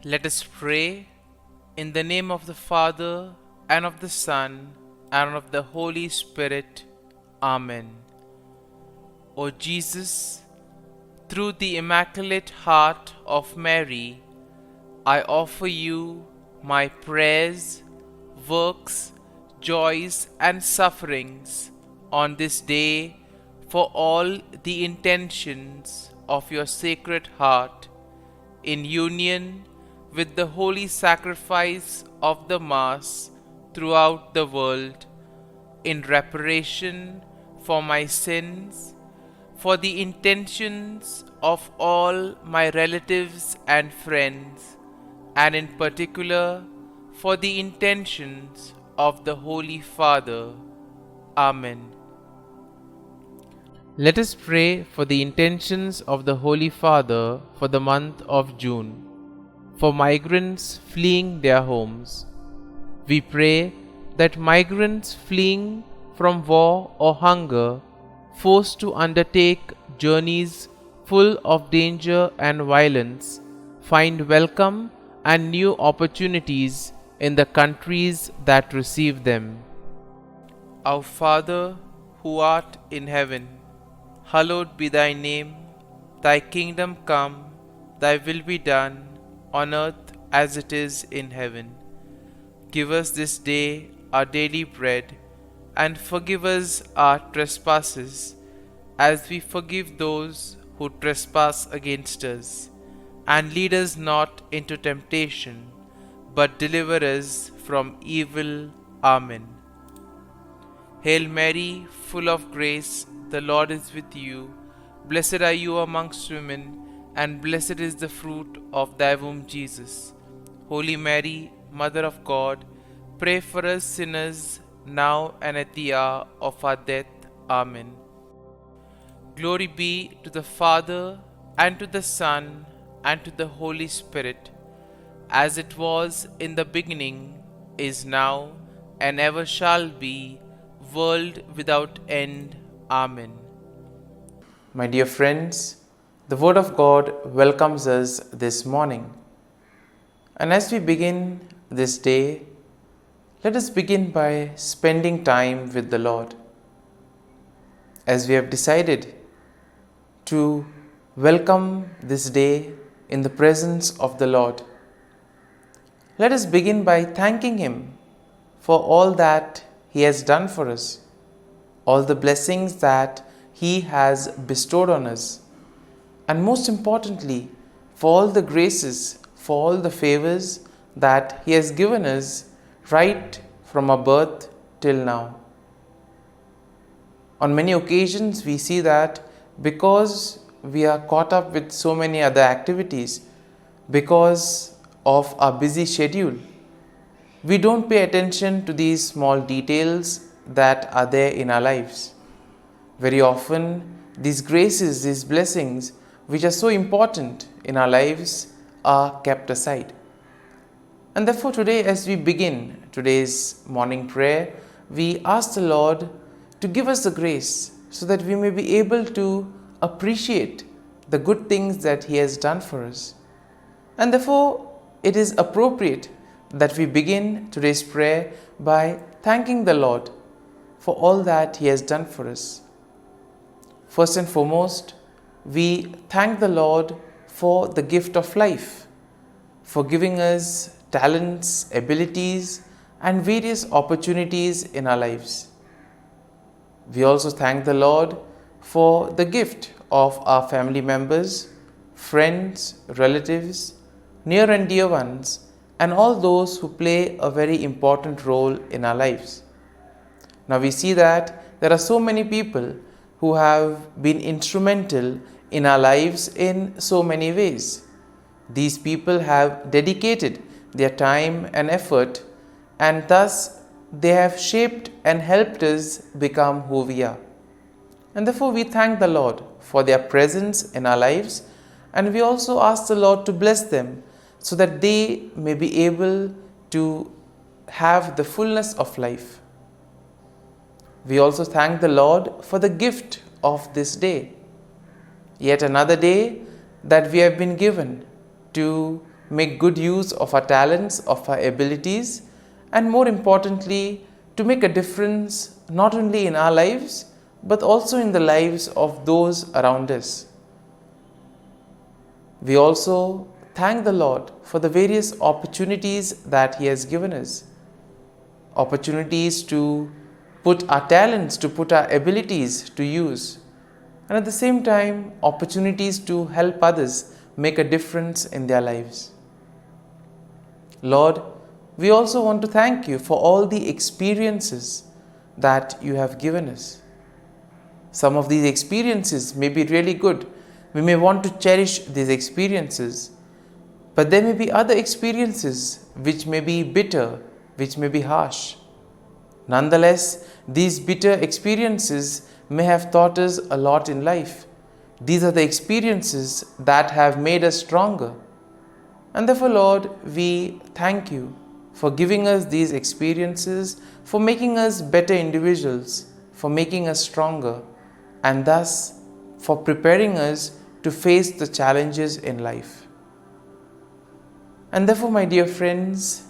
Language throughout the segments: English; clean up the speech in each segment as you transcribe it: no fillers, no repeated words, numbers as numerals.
Let us pray in the name of the Father, and of the Son, and of the Holy Spirit. Amen. O Jesus, through the Immaculate Heart of Mary, I offer you my prayers, works, joys, and sufferings on this day for all the intentions of your Sacred Heart, in union with the holy sacrifice of the Mass throughout the world, in reparation for my sins, for the intentions of all my relatives and friends, and in particular for the intentions of the Holy Father. Amen. Let us pray for the intentions of the Holy Father for the month of June, for migrants fleeing their homes. We pray that migrants fleeing from war or hunger, forced to undertake journeys full of danger and violence, find welcome and new opportunities in the countries that receive them. Our Father, who art in heaven, hallowed be thy name. Thy kingdom come, thy will be done, on earth as it is in heaven. Give us this day our daily bread, and forgive us our trespasses, as we forgive those who trespass against us. And lead us not into temptation, but deliver us from evil. Amen. Hail Mary, full of grace, the Lord is with you. Blessed are you amongst women, and blessed is the fruit of thy womb, Jesus. Holy Mary, Mother of God, pray for us sinners, now and at the hour of our death. Amen. Glory be to the Father, and to the Son, and to the Holy Spirit, as it was in the beginning, is now, and ever shall be, world without end. Amen. My dear friends, the Word of God welcomes us this morning. And as we begin this day, let us begin by spending time with the Lord. As we have decided to welcome this day in the presence of the Lord, let us begin by thanking Him for all that He has done for us, all the blessings that He has bestowed on us, and most importantly, for all the graces, for all the favors that He has given us right from our birth till now. On many occasions, we see that because we are caught up with so many other activities, because of our busy schedule, we don't pay attention to these small details that are there in our lives. Very often, these graces, these blessings, which are so important in our lives, are kept aside. And therefore today, as we begin today's morning prayer, we ask the Lord to give us the grace so that we may be able to appreciate the good things that He has done for us. And therefore, it is appropriate that we begin today's prayer by thanking the Lord for all that He has done for us. First and foremost, we thank the Lord for the gift of life, for giving us talents, abilities, and various opportunities in our lives. We also thank the Lord for the gift of our family members, friends, relatives, near and dear ones, and all those who play a very important role in our lives. Now we see that there are so many people who have been instrumental in our lives in so many ways. These people have dedicated their time and effort, and thus they have shaped and helped us become who we are. And therefore we thank the Lord for their presence in our lives, and we also ask the Lord to bless them so that they may be able to have the fullness of life. We also thank the Lord for the gift of this day, yet another day that we have been given to make good use of our talents, of our abilities, and more importantly, to make a difference not only in our lives but also in the lives of those around us. We also thank the Lord for the various opportunities that He has given us. Opportunities to put our talents, to put our abilities to use. And at the same time, opportunities to help others make a difference in their lives. Lord, we also want to thank You for all the experiences that You have given us. Some of these experiences may be really good. We may want to cherish these experiences. But there may be other experiences which may be bitter, which may be harsh. Nonetheless, these bitter experiences may have taught us a lot in life. These are the experiences that have made us stronger. And therefore, Lord, we thank You for giving us these experiences, for making us better individuals, for making us stronger, and thus for preparing us to face the challenges in life. And therefore, my dear friends,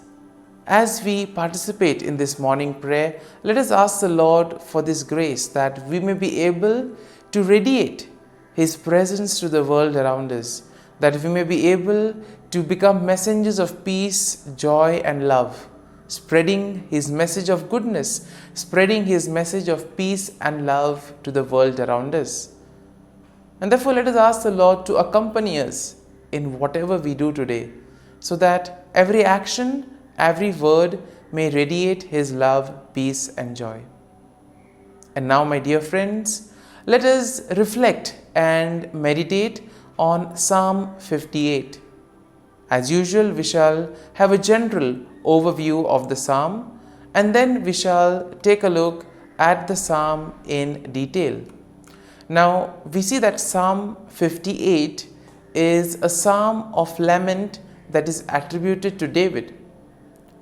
as we participate in this morning prayer, let us ask the Lord for this grace that we may be able to radiate His presence to the world around us, that we may be able to become messengers of peace, joy, and love, spreading His message of goodness, spreading His message of peace and love to the world around us. And therefore, let us ask the Lord to accompany us in whatever we do today, so that every action, every word may radiate His love, peace, and joy. And now, my dear friends, let us reflect and meditate on Psalm 58. As usual, we shall have a general overview of the psalm, and then we shall take a look at the psalm in detail. Now, we see that Psalm 58 is a psalm of lament that is attributed to David.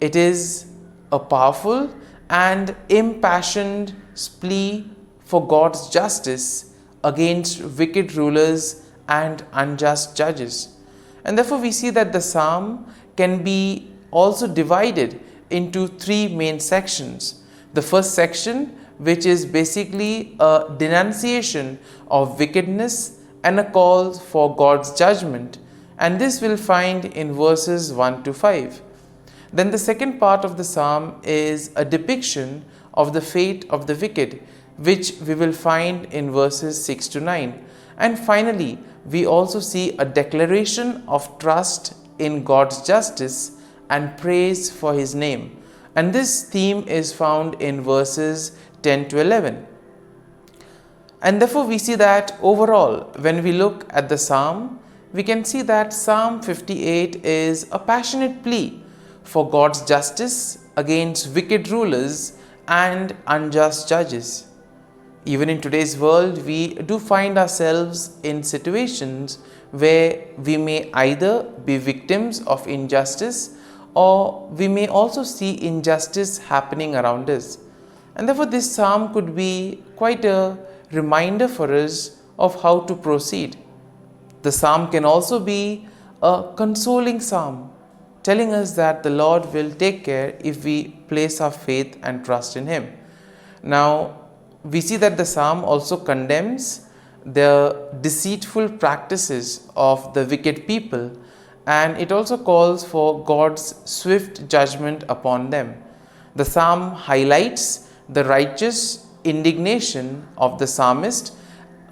It is a powerful and impassioned plea for God's justice against wicked rulers and unjust judges. And therefore, we see that the psalm can be also divided into three main sections. The first section, which is basically a denunciation of wickedness and a call for God's judgment, and this we'll find in verses 1 to 5. Then the second part of the psalm is a depiction of the fate of the wicked, which we will find in verses 6 to 9. And finally, we also see a declaration of trust in God's justice and praise for His name. And this theme is found in verses 10 to 11. And therefore, we see that overall, when we look at the psalm, we can see that Psalm 58 is a passionate plea for God's justice against wicked rulers and unjust judges. Even in today's world, we do find ourselves in situations where we may either be victims of injustice, or we may also see injustice happening around us. And therefore, this psalm could be quite a reminder for us of how to proceed. The psalm can also be a consoling psalm, telling us that the Lord will take care if we place our faith and trust in Him. Now, we see that the psalm also condemns the deceitful practices of the wicked people, and it also calls for God's swift judgment upon them. The psalm highlights the righteous indignation of the psalmist,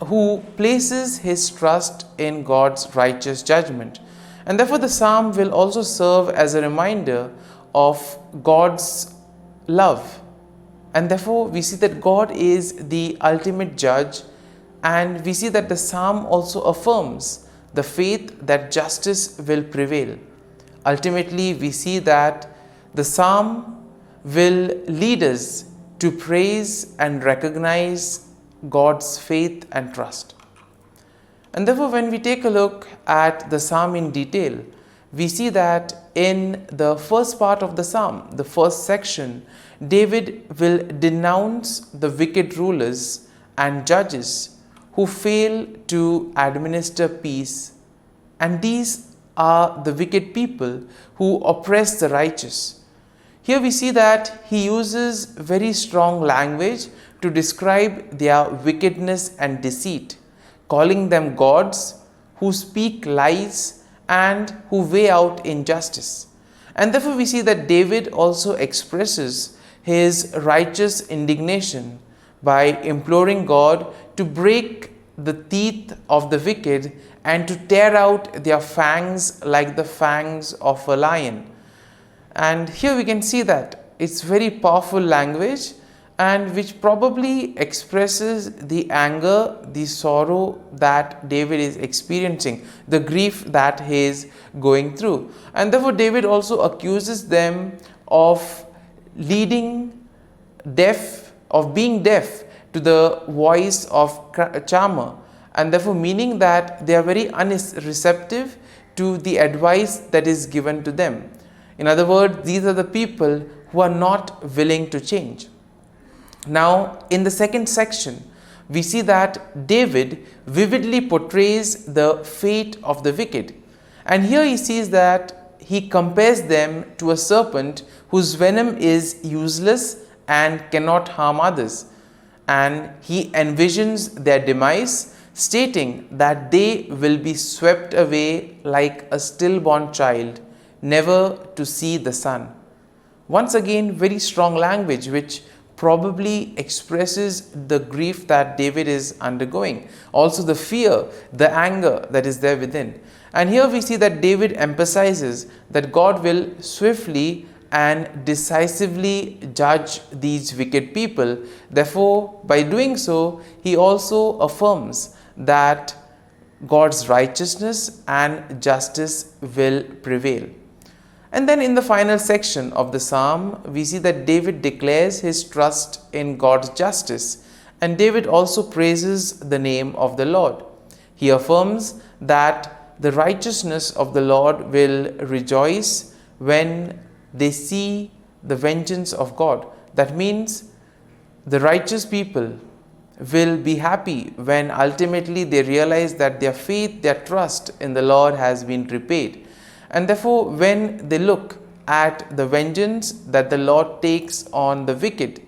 who places his trust in God's righteous judgment. And therefore, the psalm will also serve as a reminder of God's love. And therefore, we see that God is the ultimate judge, and we see that the psalm also affirms the faith that justice will prevail. Ultimately, we see that the psalm will lead us to praise and recognize God's faith and trust. And therefore, when we take a look at the psalm in detail, we see that in the first part of the psalm, the first section, David will denounce the wicked rulers and judges who fail to administer peace. And these are the wicked people who oppress the righteous. Here we see that he uses very strong language to describe their wickedness and deceit, calling them gods who speak lies and who weigh out injustice. And therefore we see that David also expresses his righteous indignation by imploring God to break the teeth of the wicked and to tear out their fangs like the fangs of a lion. And here we can see that it's very powerful language, and which probably expresses the anger, the sorrow that David is experiencing, the grief that he is going through. And therefore David also accuses them of being deaf to the voice of charmer, and therefore meaning that they are very unreceptive to the advice that is given to them. In other words, these are the people who are not willing to change. Now, in the second section, we see that David vividly portrays the fate of the wicked. And here he sees that he compares them to a serpent whose venom is useless and cannot harm others. And he envisions their demise, stating that they will be swept away like a stillborn child, never to see the sun. Once again, very strong language which probably expresses the grief that David is undergoing, also the fear, the anger that is there within. And here we see that David emphasizes that God will swiftly and decisively judge these wicked people. Therefore, by doing so, he also affirms that God's righteousness and justice will prevail. And then in the final section of the psalm, we see that David declares his trust in God's justice, and David also praises the name of the Lord. He affirms that the righteousness of the Lord will rejoice when they see the vengeance of God. That means the righteous people will be happy when ultimately they realize that their faith, their trust in the Lord has been repaid. And therefore, when they look at the vengeance that the Lord takes on the wicked,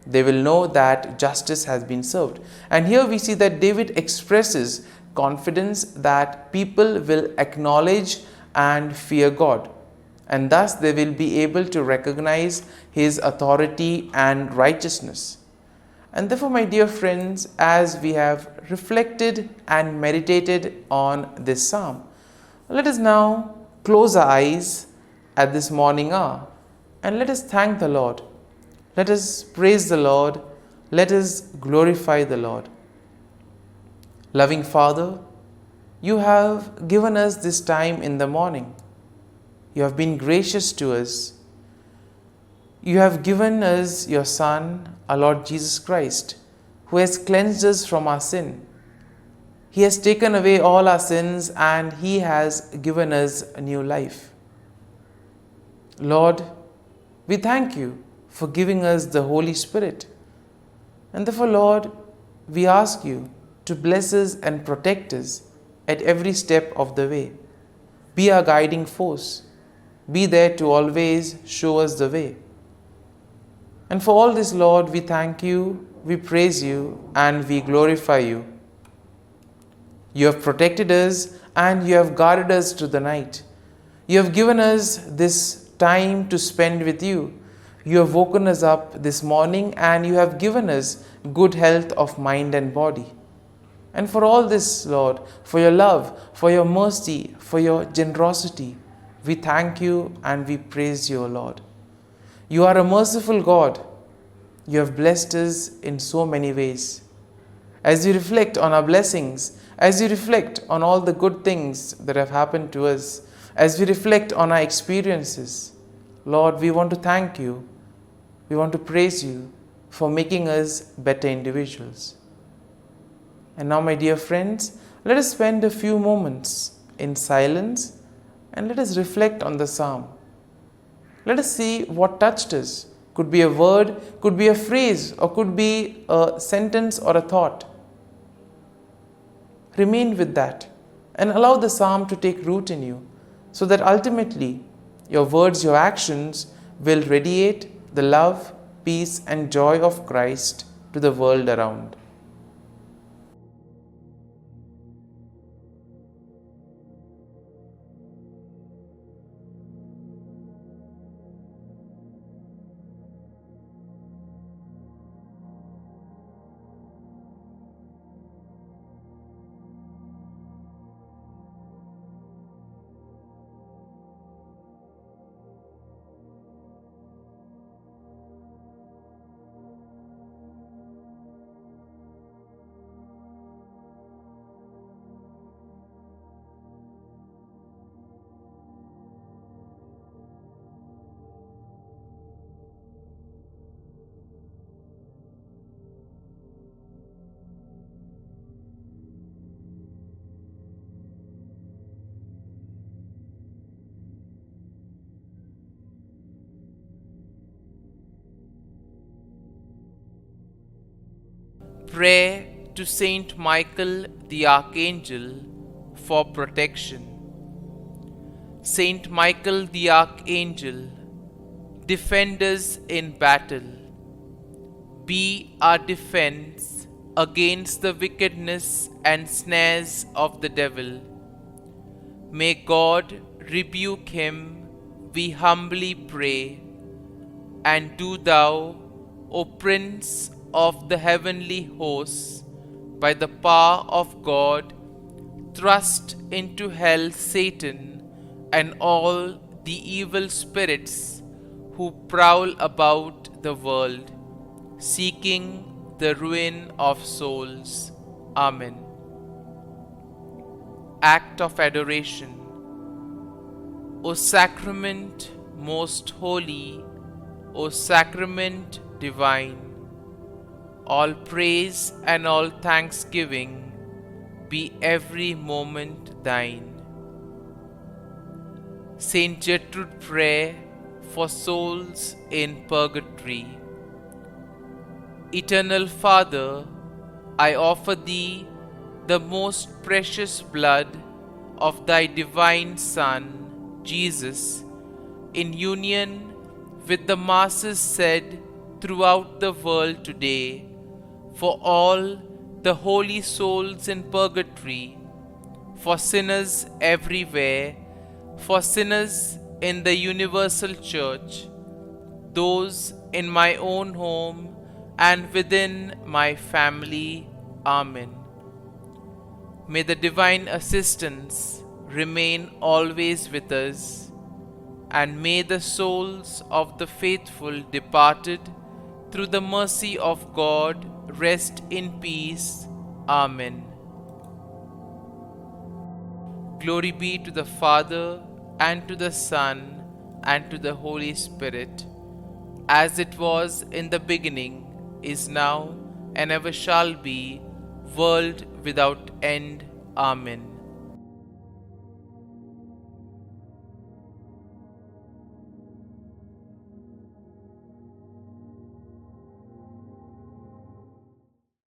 they will know that justice has been served. And here we see that David expresses confidence that people will acknowledge and fear God, and thus they will be able to recognize his authority and righteousness. And therefore, my dear friends, as we have reflected and meditated on this psalm, let us now close our eyes at this morning hour and let us thank the Lord. Let us praise the Lord. Let us glorify the Lord. Loving Father, you have given us this time in the morning. You have been gracious to us. You have given us your Son, our Lord Jesus Christ, who has cleansed us from our sin. He has taken away all our sins and He has given us a new life. Lord, we thank you for giving us the Holy Spirit. And therefore, Lord, we ask you to bless us and protect us at every step of the way. Be our guiding force. Be there to always show us the way. And for all this, Lord, we thank you, we praise you, and we glorify you. You have protected us and you have guarded us through the night. You have given us this time to spend with you. You have woken us up this morning and you have given us good health of mind and body. And for all this, Lord, for your love, for your mercy, for your generosity, we thank you and we praise you, Lord. You are a merciful God. You have blessed us in so many ways. As we reflect on our blessings, as we reflect on all the good things that have happened to us, as we reflect on our experiences, Lord, we want to thank you. We want to praise you for making us better individuals. And now, my dear friends, let us spend a few moments in silence and let us reflect on the psalm. Let us see what touched us. Could be a word, could be a phrase, or could be a sentence or a thought. Remain with that. and allow the psalm to take root in you, so that ultimately your words, your actions will radiate the love, peace, and joy of Christ to the world around. Prayer to Saint Michael the Archangel for protection. Saint Michael the Archangel, defend us in battle. Be our defense against the wickedness and snares of the devil. May God rebuke him, we humbly pray. And do thou, O Prince of the heavenly hosts, by the power of God, thrust into hell Satan and all the evil spirits who prowl about the world, seeking the ruin of souls. Amen. Act of Adoration. O Sacrament most holy, O Sacrament divine, all praise and all thanksgiving be every moment thine. Saint Gertrude Prayer for souls in purgatory. Eternal Father, I offer Thee the most precious blood of Thy divine Son, Jesus, in union with the masses said throughout the world today, for all the holy souls in purgatory, for sinners everywhere, for sinners in the universal church, those in my own home and within my family. Amen. May the divine assistance remain always with us, and may the souls of the faithful departed through the mercy of God rest in peace. Amen. Glory be to the Father, and to the Son, and to the Holy Spirit, as it was in the beginning, is now, and ever shall be, world without end. Amen.